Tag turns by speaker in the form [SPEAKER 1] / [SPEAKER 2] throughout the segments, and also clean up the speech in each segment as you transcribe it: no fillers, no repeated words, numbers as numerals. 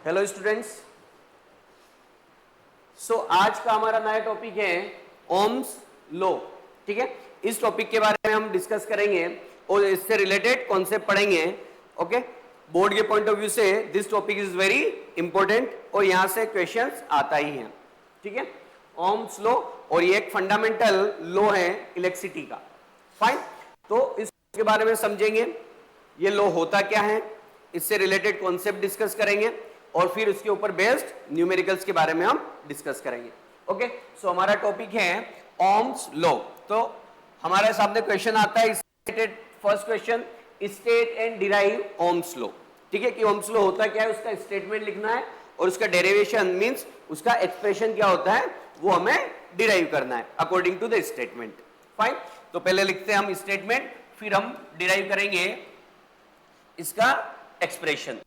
[SPEAKER 1] Hello students. आज का हमारा नया टॉपिक है ओम्स लॉ। ठीक है, इस टॉपिक के बारे में हम डिस्कस करेंगे और इससे रिलेटेड कॉन्सेप्ट पढ़ेंगे। ओके, बोर्ड के पॉइंट ऑफ व्यू से this topic is very important और यहां से क्वेश्चंस आता ही है। ठीक है, ओम्स लॉ, और ये एक फंडामेंटल लॉ है इलेक्ट्रिसिटी का। फाइन, तो इसके बारे में समझेंगे, ये लॉ होता क्या है, इससे रिलेटेड कॉन्सेप्ट डिस्कस करेंगे और फिर उसके ऊपर बेस्ड न्यूमेरिकल्स के बारे में हम डिस्कस करेंगे। ओके, सो हमारा टॉपिक है ओम्स लॉ। तो हमारे सामने क्वेश्चन आता है, first question, state and derive Ohm's law. ठीक है, कि ओम्स लॉ होता क्या है, उसका स्टेटमेंट लिखना है और उसका डेरिवेशन मींस उसका एक्सप्रेशन क्या होता है वो हमें डिराइव करना है according to the statement. Fine, तो पहले लिखते हैं हम स्टेटमेंट, फिर हम डिराइव करेंगे इसका expression.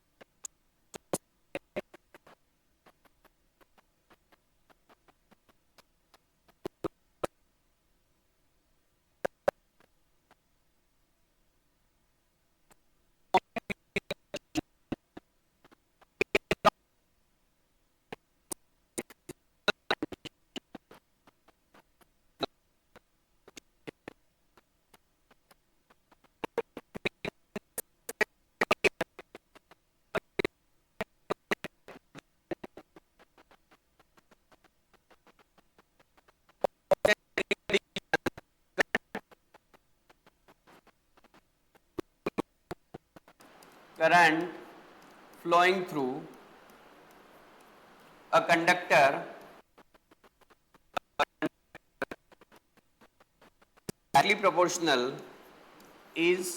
[SPEAKER 1] Current flowing through a conductor directly proportional is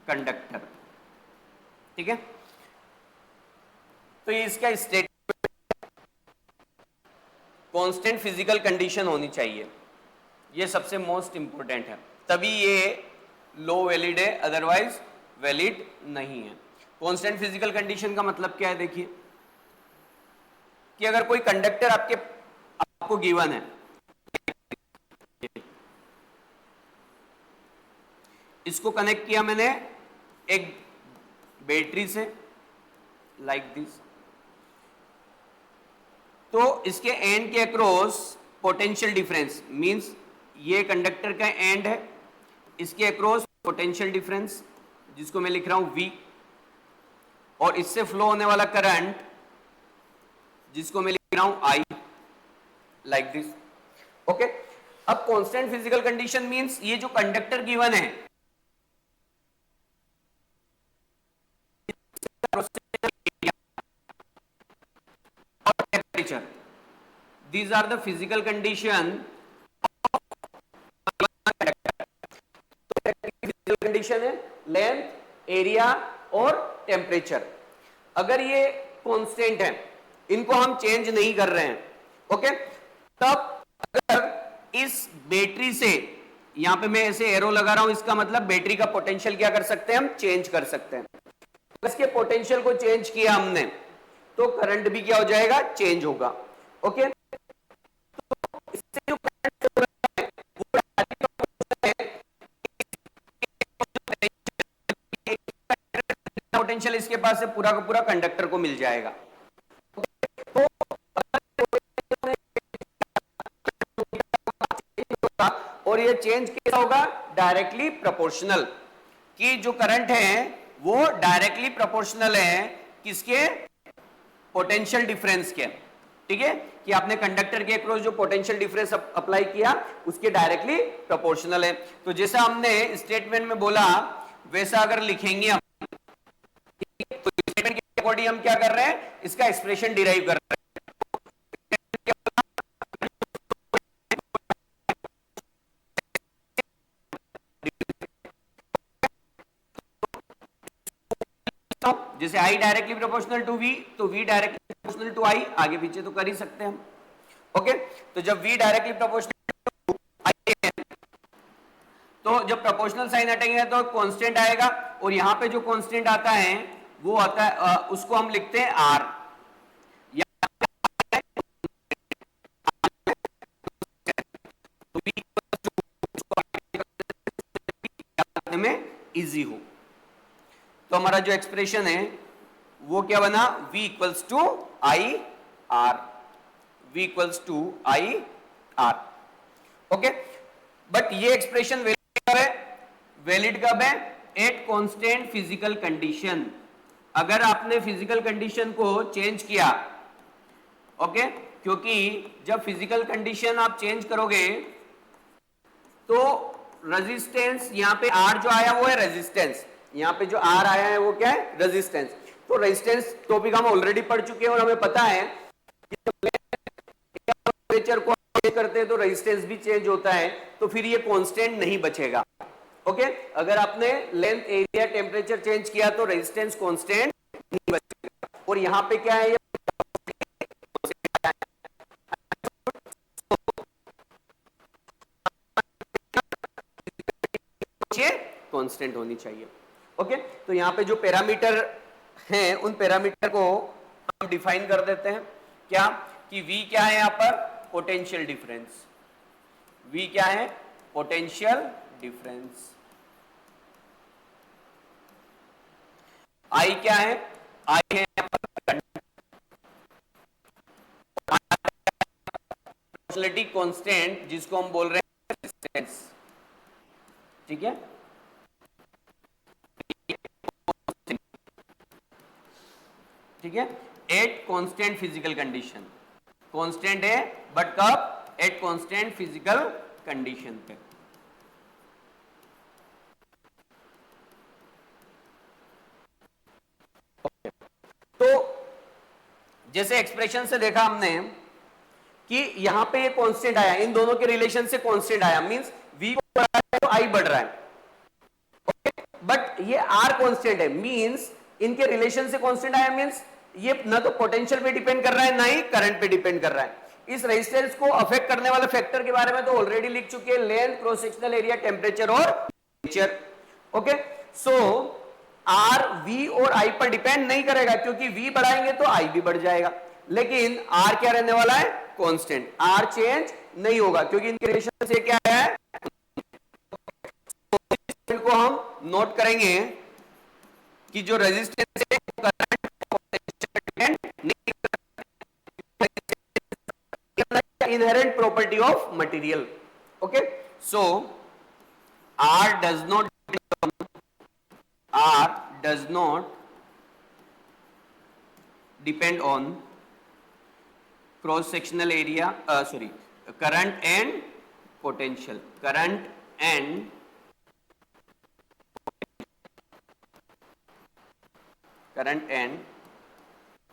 [SPEAKER 1] conductor. ठीक है, तो ये इसका स्टेट कांस्टेंट फिजिकल कंडीशन होनी चाहिए, ये सबसे मोस्ट इंपॉर्टेंट है, तभी ये लो वैलिड है, अदरवाइज वैलिड नहीं है। कांस्टेंट फिजिकल कंडीशन का मतलब क्या है, देखिए कि अगर कोई कंडक्टर आपको गिवन है, इसको कनेक्ट किया मैंने एक बैटरी से लाइक दिस, तो इसके एंड के अक्रॉस पोटेंशियल डिफरेंस मींस ये कंडक्टर का एंड है, इसके अक्रॉस पोटेंशियल डिफरेंस जिसको मैं लिख रहा हूं V, और इससे फ्लो होने वाला करंट जिसको मैं लिख रहा हूं I, लाइक दिस। ओके, अब कांस्टेंट फिजिकल कंडीशन मींस ये जो कंडक्टर गिवन है और temperature, these are the physical condition physical condition है लेंथ, एरिया और टेम्परेचर। अगर ये कांस्टेंट है, इनको हम चेंज नहीं कर रहे हैं, ओके, तब अगर इस बैटरी से, यहां पे मैं ऐसे एरो लगा रहा हूं, इसका मतलब बैटरी का पोटेंशियल क्या कर सकते हैं, हम चेंज कर सकते हैं। इसके पोटेंशियल को चेंज किया हमने तो करंट भी क्या हो जाएगा, चेंज होगा। ओके, तो इससे जो करंट हो रहा है वो पोटेंशियल इसके पास से पूरा का पूरा कंडक्टर को मिल जाएगा। तो और ये चेंज कैसा होगा, डायरेक्टली प्रोपोर्शनल, कि जो करंट है वो डायरेक्टली प्रोपोर्शनल है किसके, पोटेंशियल डिफरेंस के। ठीक है, कि आपने कंडक्टर के अक्रॉस जो पोटेंशियल डिफरेंस अप्लाई किया उसके डायरेक्टली प्रोपोर्शनल है। तो जैसा हमने स्टेटमेंट में बोला वैसा अगर लिखेंगे हम, तो स्टेटमेंट के अकॉर्डिंग हम क्या कर रहे हैं, इसका एक्सप्रेशन डिराइव कर रहे हैं। जैसे I directly proportional to V, तो V directly proportional to I, आगे पीछे तो कर ही सकते हैं हम। ओके, तो जब V directly proportional to I है, तो जब प्रोपोर्शनल साइन हटेंगे तो कांस्टेंट आएगा, और यहां पे जो कांस्टेंट आता है वो आता है उसको हम लिखते हैं R। में इजी हो, तो हमारा जो एक्सप्रेशन है वो क्या बना, v equals to I R, v equals to I R. Okay, but ये एक्सप्रेशन वैलिड कब है, वैलिड कब है, एट कांस्टेंट फिजिकल कंडीशन। अगर आपने फिजिकल कंडीशन को चेंज किया, ओके, क्योंकि जब फिजिकल कंडीशन आप चेंज करोगे तो रेजिस्टेंस, यहां पे R जो आया वो है रेजिस्टेंस, यहां पे जो R आया है वो क्या है, रेजिस्टेंस। तो रेजिस्टेंस टॉपिक हम ऑलरेडी पढ़ चुके हैं और हमें पता है कि टेम्परेचर को चेंज करते हैं तो रेजिस्टेंस भी चेंज होता है, तो फिर ये कांस्टेंट नहीं बचेगा। ओके, अगर आपने लेंथ, एरिया, टेम्परेचर चेंज किया तो रेजिस्टेंस कांस्टेंट नहीं बचेगा। और यहां पे क्या है, कांस्टेंट होनी चाहिए। ओके, तो यहां पे जो पैरामीटर हैं उन पैरामीटर को हम डिफाइन कर देते हैं, क्या कि V क्या है, यहां पर पोटेंशियल डिफरेंस, V क्या है, पोटेंशियल डिफरेंस। I क्या है, I है यहां पर कांस्टेंट, जिसको हम बोल रहे हैं रेजिस्टेंस। ठीक है, ठीक है, at constant physical condition, constant है बट कब, एट कांस्टेंट फिजिकल कंडीशन पे। तो जैसे एक्सप्रेशन से देखा हमने कि यहां पे ये कांस्टेंट आया, इन दोनों के रिलेशन से कांस्टेंट आया, मींस V बढ़ रहा है तो I बढ़ रहा है। ओके, बट ये R कांस्टेंट है, मींस इनके रिलेशन से कांस्टेंट आया, मींस ये ना तो पोटेंशियल पे डिपेंड कर रहा है ना ही करंट पे डिपेंड कर रहा है। इस रेजिस्टेंस को अफेक्ट करने वाले फैक्टर के बारे में तो ऑलरेडी लिख चुके हैं, length, cross sectional area, temperature और टेम्परेचर। ओके, सो R V और I पर डिपेंड नहीं करेगा, क्योंकि V बढ़ाएंगे तो I भी बढ़ जाएगा, लेकिन R क्या रहने वाला है, कांस्टेंट। R चेंज नहीं होगा क्योंकि इनके रिलेशन से क्या है, को हम नोट करेंगे कि जो रेजिस्टेंस है करंट पोटेंशियल नहीं, inherent property of material. Okay, so R does not depend on cross sectional area, current and potential, current and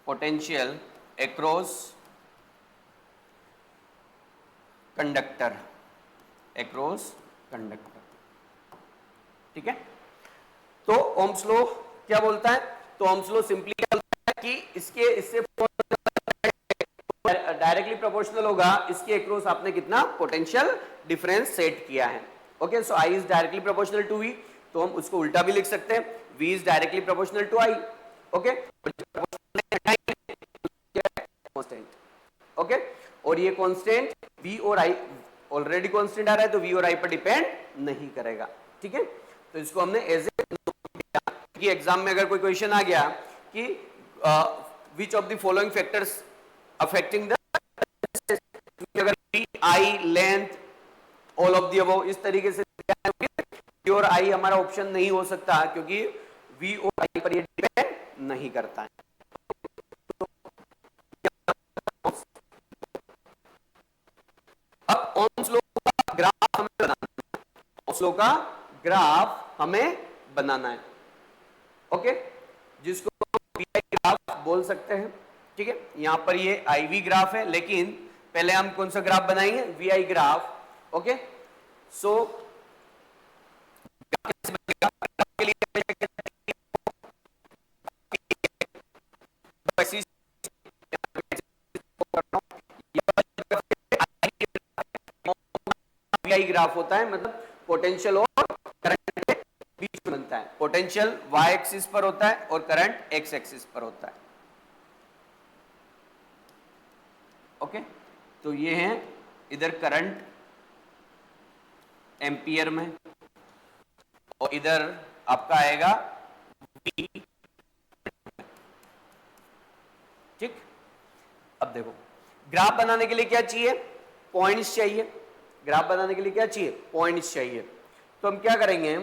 [SPEAKER 1] potential across conductor, ठीक है। तो ओम्स लॉ क्या बोलता है, तो ओम्स लॉ सिंपली क्या बोलता है कि इससे डायरेक्टली प्रोपोर्शनल होगा, इसके अक्रॉस आपने कितना पोटेंशियल डिफरेंस सेट किया है। Okay, so I is directly proportional to V, तो हम उसको उल्टा भी लिख सकते हैं, V is directly proportional to I। Okay, okay, और ये कांस्टेंट V और I ऑलरेडी कांस्टेंट आ रहा है तो V और I पर डिपेंड नहीं करेगा। ठीक है, तो इसको हमने एज ए कि एग्जाम में अगर कोई क्वेश्चन आ गया कि which of the following factors affecting the, अगर I, length, all of the above, इस तरीके से V और I हमारा ऑप्शन नहीं हो सकता क्योंकि V और I पर ये डिपेंड नहीं करता है। अब ओम्स लॉ का ग्राफ हमें बनाना है, ओम्स लॉ का ग्राफ हमें बनाना है। ओके, जिसको VI ग्राफ बोल सकते हैं। ठीक है, यहां पर ये IV ग्राफ है, लेकिन पहले हम कौन सा ग्राफ बनाएंगे, VI ग्राफ। ओके, सो के लिए पीआई ग्राफ होता है, मतलब पोटेंशियल और करंट के बीच में बनता है। पोटेंशियल वाई एक्सिस पर होता है और करंट एक्स एक्सिस पर होता है। ओके, तो ये है इधर करंट एम्पियर में और इधर आपका आएगा V। ठीक, अब देखो ग्राफ बनाने के लिए क्या चाहिए, पॉइंट्स चाहिए। ग्राफ बनाने के लिए क्या चाहिए, पॉइंट्स चाहिए। तो हम क्या करेंगे,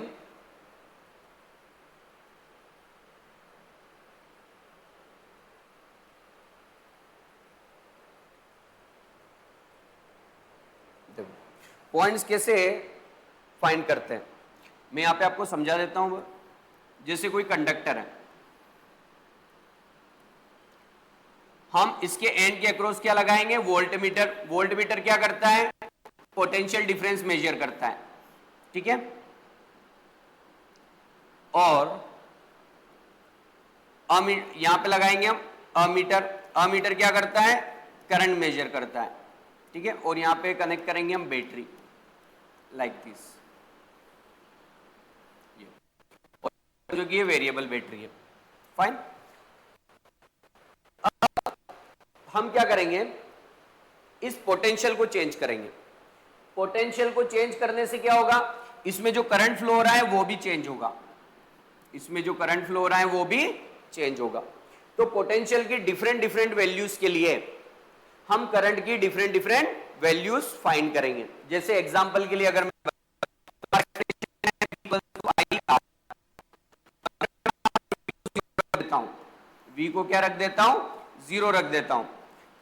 [SPEAKER 1] देखो पॉइंट्स कैसे फाइंड करते हैं, मैं यहां पे आपको समझा देता हूं। जैसे कोई कंडक्टर है, हम इसके एंड के अक्रॉस क्या लगाएंगे, वोल्टमीटर। वोल्टमीटर क्या करता है, पोटेंशियल डिफरेंस मेजर करता है, ठीक है। और यहां पे लगाएंगे हम अमीटर। अमीटर क्या करता है, करंट मेजर करता है, ठीक है। और यहां पे कनेक्ट करेंगे हम बैटरी, लाइक दिस, जो कि ये वेरिएबल बैटरी है। फाइन, हम क्या करेंगे, इस पोटेंशियल को चेंज करेंगे। पोटेंशियल को चेंज करने से क्या होगा, इसमें जो करंट फ्लो हो रहा है वो भी चेंज होगा, इसमें जो करंट फ्लो हो रहा है वो भी चेंज होगा। तो पोटेंशियल की डिफरेंट डिफरेंट वैल्यूज के लिए हम करंट की डिफरेंट डिफरेंट वैल्यूज फाइंड करेंगे। जैसे एग्जांपल के लिए अगर मैं देता हूं, V को क्या रख देता हूं, 0 रख देता हूं,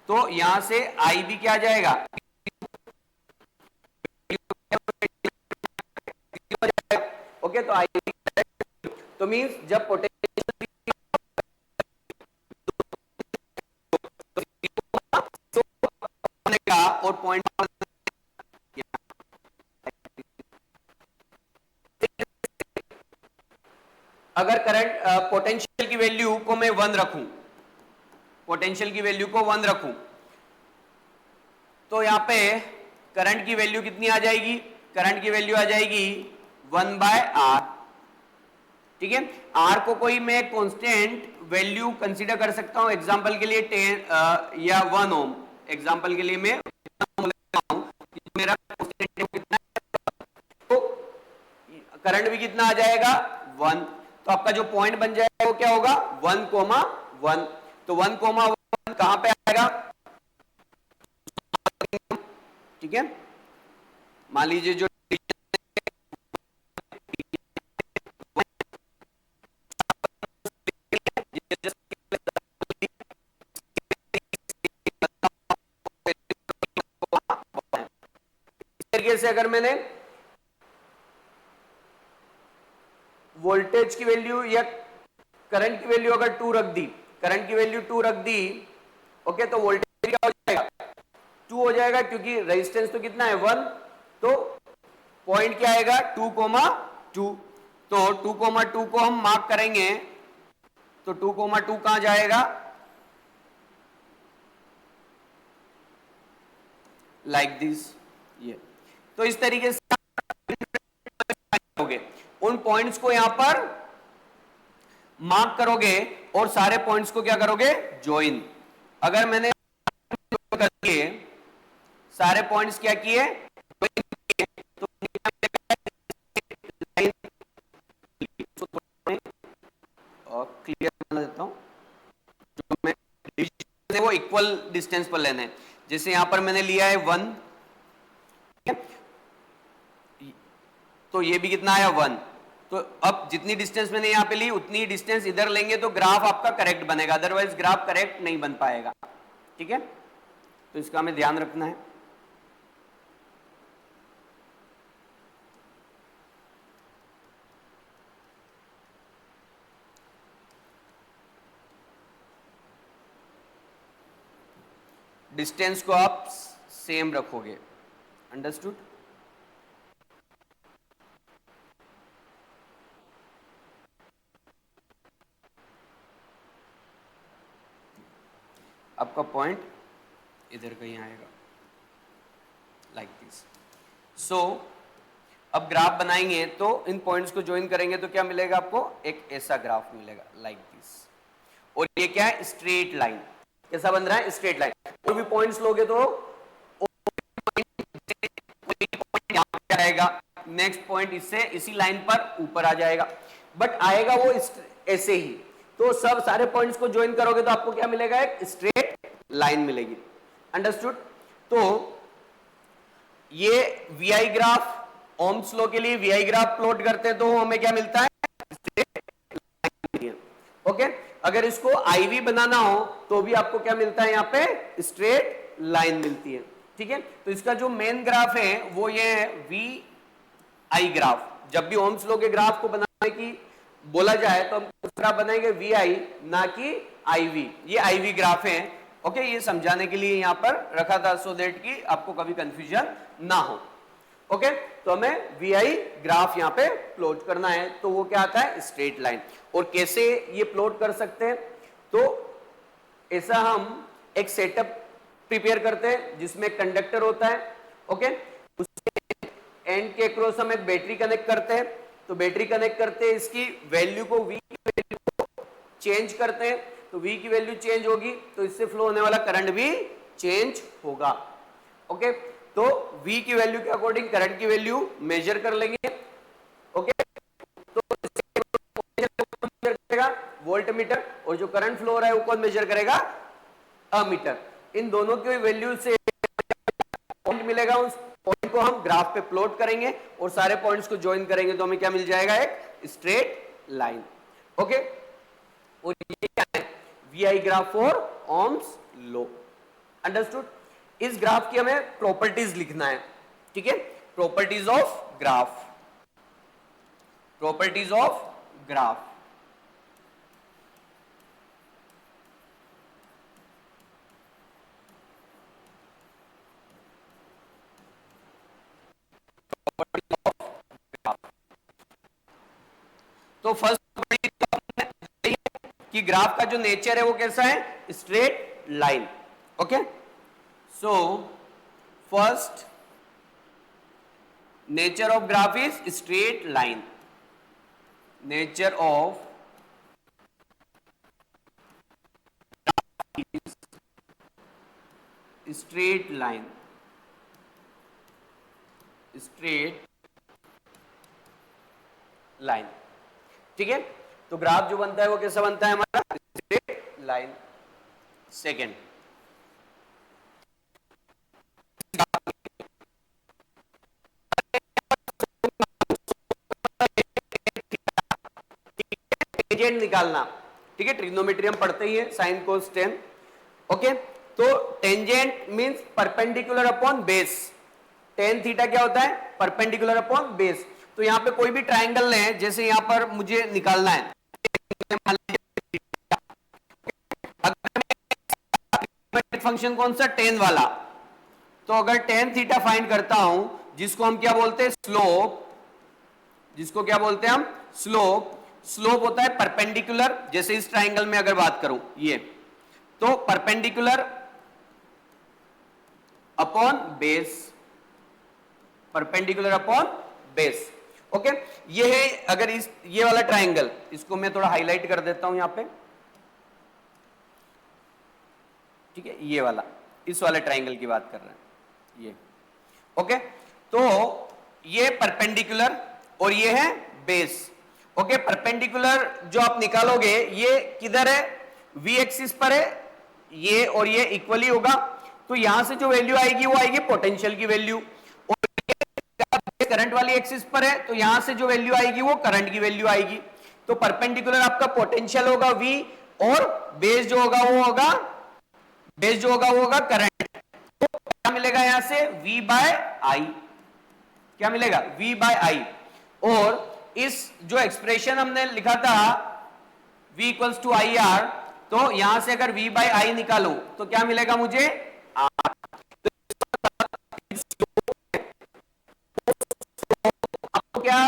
[SPEAKER 1] तो यहां से I भी क्या आ जाएगा, ओके। तो I, तो मींस जब पोटेंशियल का और पॉइंट, अगर करंट पोटेंशियल की वैल्यू को मैं 1 रखूं, पोटेंशियल की वैल्यू को 1 रखूं, तो यहां पे करंट की वैल्यू कितनी आ जाएगी, करंट की वैल्यू आ जाएगी 1/R, ठीक है। R को कोई मैं कांस्टेंट वैल्यू कंसीडर कर सकता हूं, एग्जांपल के लिए 10 या 1 ओम, एग्जांपल के लिए मैं 1 ओम लेता हूं, मेरा कांस्टेंट कितना है, तो करंट भी कितना आ जाएगा, 1। तो आपका जो पॉइंट बन जाएगा वो क्या होगा, 1,1। तो 1,1 कहां पे आएगा, ठीक है। मान लीजिए जो तरीके से अगर मैंने वोल्टेज की वैल्यू या करंट की वैल्यू अगर 2 रख दी, करंट की वैल्यू 2 रख दी, ओके, तो वोल्टेज क्या हो जाएगा, 2 हो जाएगा, क्योंकि रेजिस्टेंस तो कितना है, 1। तो पॉइंट क्या आएगा, 2,2। तो 2,2 को हम मार्क करेंगे, तो 2,2 कहां जाएगा, लाइक दिस, ये। तो इस तरीके से उन पॉइंट्स को यहां पर मार्क करोगे और सारे पॉइंट्स को क्या करोगे, ज्वाइन। अगर मैंने करके सारे पॉइंट्स क्या किए, तो क्लियर बना देता हूं, जो मैं वो इक्वल डिस्टेंस पर लेने हैं। जैसे यहां पर मैंने लिया है 1, तो ये भी कितना आया, 1। तो अब जितनी डिस्टेंस मैंने यहां पे ली उतनी डिस्टेंस इधर लेंगे तो ग्राफ आपका करेक्ट बनेगा, अदरवाइज ग्राफ करेक्ट नहीं बन पाएगा, ठीक है। तो इसका हमें ध्यान रखना है। डिस्टेंस को आप सेम रखोगे, अंडरस्टूड। आपका पॉइंट इधर कहीं आएगा, लाइक दिस। सो अब ग्राफ बनाएंगे तो इन पॉइंट्स को ज्वाइन करेंगे तो क्या मिलेगा आपको, एक ऐसा ग्राफ मिलेगा लाइक दिस। और ये क्या है, स्ट्रेट लाइन। कैसा बन रहा है, स्ट्रेट लाइन। कोई भी पॉइंट्स लोगे तो यहां पे आएगा, नेक्स्ट पॉइंट इससे इसी लाइन पर ऊपर आ जाएगा, बट आएगा वो ऐसे ही। तो सब सारे पॉइंट्स को ज्वाइन करोगे तो आपको क्या मिलेगा, एक स्ट्रेट लाइन मिलेगी। अंडरस्टूड। तो ये वीआई ग्राफ, ओम्स लॉ के लिए वीआई ग्राफ प्लॉट करते हैं तो हमें क्या मिलता है, स्ट्रेट लाइन। ओके, अगर इसको आईवी बनाना हो तो भी आपको क्या मिलता है, यहाँ पे स्ट्रेट लाइन मिलती है। ठीक है, तो इसका जो मेन ग्राफ है वो ये है वी आई ग्राफ। जब भी ओम्स लॉ के ग्राफ को बनाने की बोला जाए तो हम ग्राफ बनाएंगे वी आई, ना कि आईवी। ये आईवी ग्राफ है। ओके, ये समझाने के लिए यहां पर रखा था सो दैट कि आपको कभी कंफ्यूजन ना हो। ओके, तो हमें वी आई ग्राफ यहां पे प्लॉट करना है तो वो क्या आता है, स्ट्रेट लाइन। और कैसे ये प्लॉट कर सकते हैं, तो ऐसा हम एक सेटअप प्रिपेयर करते हैं जिसमें कंडक्टर होता है। ओके, उसके एंड के अक्रॉस हम एक बैटरी कनेक्ट करते हैं। तो बैटरी कनेक्ट करते हैं, इसकी वैल्यू को वी की वैल्यू को चेंज करते हैं। तो वी की वैल्यू चेंज होगी तो इससे फ्लो होने वाला करंट भी चेंज होगा। ओके, तो V की वैल्यू के अकॉर्डिंग करंट की वैल्यू मेजर कर लेंगे। ओके, तो मेजर करेगा वोल्ट मीटर, और जो करंट फ्लो हो रहा है वो कौन मेजर करेगा, अमीटर। इन दोनों की वैल्यू से पॉइंट मिलेगा, उस पॉइंट को हम ग्राफ पे प्लॉट करेंगे और सारे पॉइंट्स को ज्वाइन करेंगे तो हमें क्या मिल जाएगा, एक स्ट्रेट लाइन। ओके, और ये क्या है, VI graph for Ohm's law. Understood. इस ग्राफ की हमें प्रॉपर्टीज लिखना है। ठीक है, properties of graph, properties of graph. तो फर्स्ट प्रॉपर्टी कि ग्राफ का जो नेचर है वो कैसा है, straight line. Okay, so first nature of graph is straight line, nature of graph is straight line, straight line। ठीक है, तो ग्राफ जो बनता है वो कैसा बनता है हमारा, स्ट्रेट लाइन। सेकेंड, टेंजेंट निकालना। ठीक है, ट्रिग्नोमेट्री हम पढ़ते ही है, साइन कोस टेन। ओके, तो tangent means perpendicular upon base. Tan theta क्या होता है, परपेंडिकुलर अपॉन बेस। तो यहां पे कोई भी ट्राइंगल लें, जैसे यहां पर मुझे निकालना है, फंक्शन कौन सा, टेन वाला। तो अगर टेन थीटा फाइंड करता हूं, जिसको हम क्या बोलते हैं, स्लोप, जिसको क्या बोलते हैं हम, स्लोप। स्लोप होता है परपेंडिकुलर, जैसे इस ट्राइंगल में अगर बात करूं ये, तो perpendicular upon base, perpendicular upon base. Okay, ये है अगर इस ये वाला ट्राइंगल, इसको मैं थोड़ा हाईलाइट कर देता हूं यहां पे। ठीक है, ये वाला, इस वाले ट्राइंगल की बात कर रहे हैं ये। ओके, तो ये परपेंडिकुलर और ये है बेस। ओके, परपेंडिकुलर जो आप निकालोगे ये किधर है, वी एक्सिस पर है ये, और ये इक्वली होगा। तो यहां से जो वैल्यू आएगी वो आएगी पोटेंशियल की वैल्यू, और ये करंट वाली एक्सिस पर है तो यहां से जो वैल्यू आएगी वो करंट की वैल्यू आएगी। तो परपेंडिकुलर आपका पोटेंशियल होगा V, और बेस जो होगा वो होगा, बेस जो होगा वो होगा करंट। तो क्या मिलेगा यहां से, V बाय आई। क्या मिलेगा, V बाय आई। और इस जो एक्सप्रेशन हमने लिखा था V equals to I R, तो यहां से अगर V बाय आई निकालूं तो क्या मिलेगा मुझे, R। आपको क्या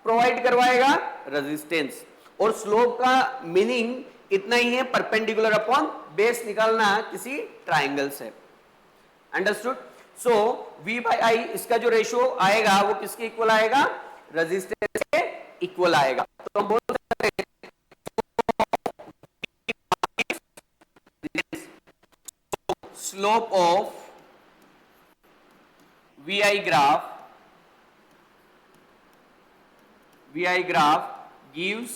[SPEAKER 1] प्रोवाइड करवाएगा, रेजिस्टेंस। और स्लोप का मीनिंग इतना ही है, परपेंडिकुलर अपॉन बेस निकालना किसी ट्राइंगल से। Understood. So V by I इसका जो रेशियो आएगा वो किसके इक्वल आएगा, रेजिस्टेंस के इक्वल आएगा। तो हम बोल सकते हैं slope of VI graph gives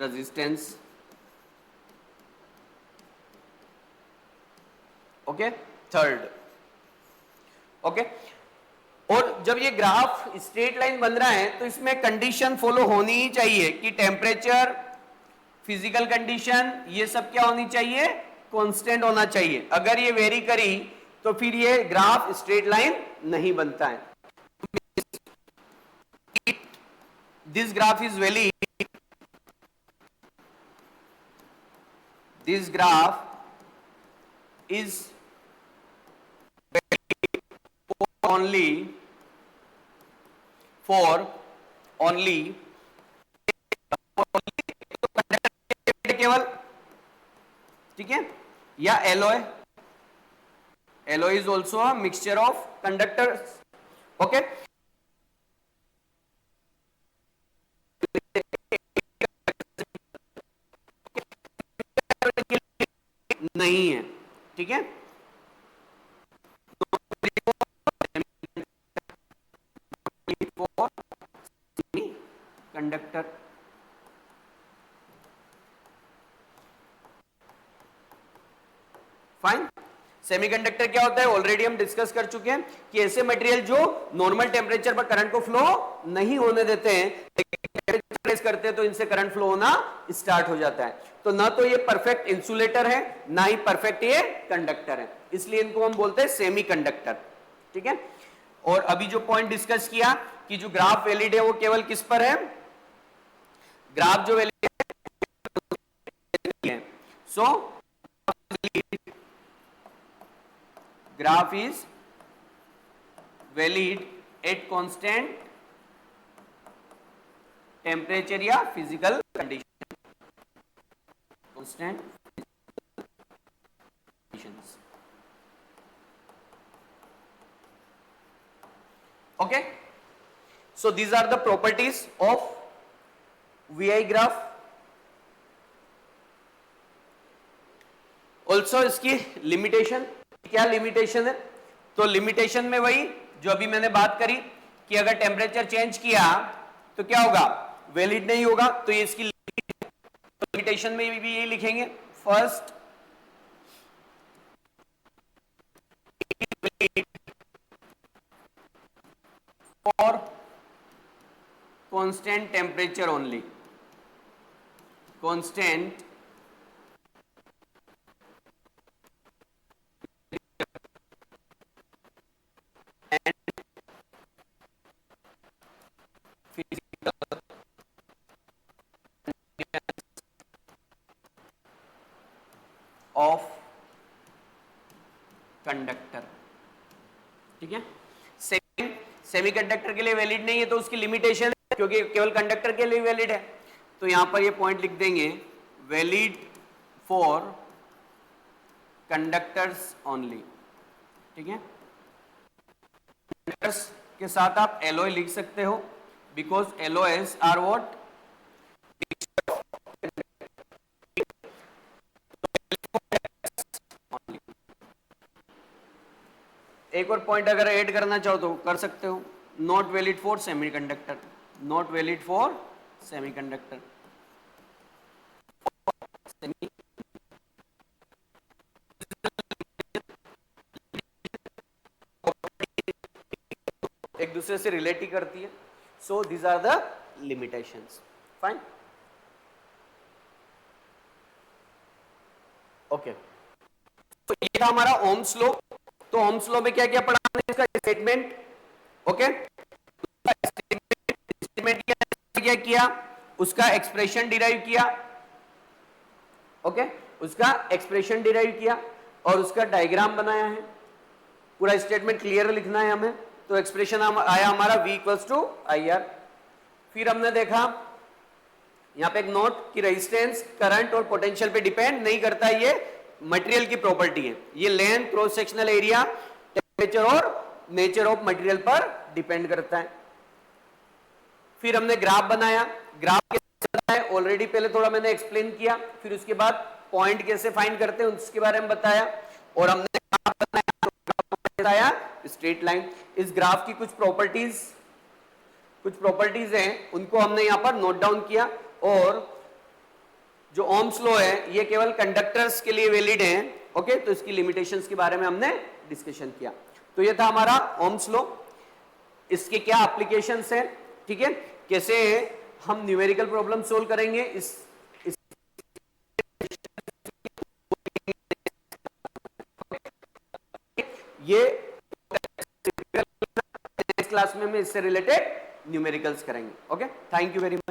[SPEAKER 1] resistance। Okay, third. Okay, और जब ये ग्राफ स्ट्रेट लाइन बन रहा है तो इसमें कंडीशन फॉलो होनी ही चाहिए कि टेम्परेचर, फिजिकल कंडीशन, ये सब क्या होनी चाहिए, कांस्टेंट होना चाहिए। अगर ये वेरी करी तो फिर ये ग्राफ स्ट्रेट लाइन नहीं बनता है। This graph is valid, this graph is only for only केवल, ठीक है, या alloy, alloy is also a mixture of conductors. Okay, नहीं है, ठीक है, कंडक्टर। फाइन। सेमीकंडक्टर क्या होता है, ऑलरेडी हम डिस्कस कर चुके हैं कि ऐसे मटेरियल जो नॉर्मल टेम्परेचर पर करंट को फ्लो नहीं होने देते हैं, लेकिन प्रेस करते हैं तो इनसे करंट फ्लो होना स्टार्ट हो जाता है। तो ना तो ये परफेक्ट इंसुलेटर है, ना ही परफेक्ट ये कंडक्टर है, इसलिए इनको हम बोलते हैं सेमीकंडक्टर। ठीक है, और अभी जो पॉइंट डिस्कस किया कि जो ग्राफ वैलिड है वो केवल किस पर है, ग्राफ जो वैलिड है, सो graph is valid at constant temperature या physical condition, constant conditions। okay, so these are the properties of VI graph। also इसकी limitation, क्या लिमिटेशन है, तो लिमिटेशन में वही जो अभी मैंने बात करी कि अगर टेम्परेचर चेंज किया तो क्या होगा, वैलिड नहीं होगा। तो ये इसकी लिमिटेशन में भी यही लिखेंगे, first for constant temperature only, constant of conductor. ठीक है, सेमीकंडक्टर के लिए वैलिड नहीं है तो उसकी लिमिटेशन है, क्योंकि केवल कंडक्टर के लिए वैलिड है। तो यहां पर ये पॉइंट लिख देंगे, वैलिड फॉर कंडक्टर्स ओनली। ठीक है, कंडक्टर्स के साथ आप एलॉय लिख सकते हो, बिकॉज एलॉयज आर व्हाट, एक और पॉइंट अगर ऐड करना चाहो तो कर सकते हो, not valid for semiconductor, not valid for semiconductor. एक दूसरे से रिलेट ही करती है, so these are the limitations. Fine, okay, तो ये था हमारा ओम्स लॉ। तो ओम्स लॉ में क्या क्या पढ़ा हमने, इसका स्टेटमेंट, ओके, स्टेटमेंट क्या किया, उसका एक्सप्रेशन डिराइव किया, ओके, उसका एक्सप्रेशन डिराइव किया और उसका डायग्राम बनाया है। पूरा स्टेटमेंट क्लियर लिखना है हमें। तो एक्सप्रेशन आया हमारा V इक्वल्स टू IR। फिर हमने देखा यहां पे एक नोट कि रेजिस्टेंस करंट और पोटेंशियल पे डिपेंड नहीं करता, ये मटेरियल की प्रॉपर्टी है। ये length, cross sectional area temperature और नेचर ऑफ मटेरियल पर डिपेंड करता है। फिर हमने ग्राफ बनाया, ग्राफ कैसे बनता है ऑलरेडी पहले थोड़ा मैंने एक्सप्लेन किया। फिर उसके बाद पॉइंट कैसे फाइंड करते हैं उसके बारे में बताया, और हमने ग्राफ बनाया स्ट्रेट लाइन। इस ग्राफ की कुछ प्रॉपर्टीज हैं, उनको हमने यहां पर नोट डाउन किया। और जो ओम्स लॉ है ये केवल कंडक्टर्स के लिए वैलिड है, ओके, तो इसकी लिमिटेशंस के बारे में हमने डिस्कशन किया। तो ये था हमारा ओम्स लॉ, इसके क्या एप्लीकेशंस हैं, ठीक है, कैसे हम न्यूमेरिकल प्रॉब्लम सोल्व करेंगे इस ये नेक्स्ट क्लास में इससे रिलेटेड न्यूमेरिकल्स करेंगे। Okay, thank you very much.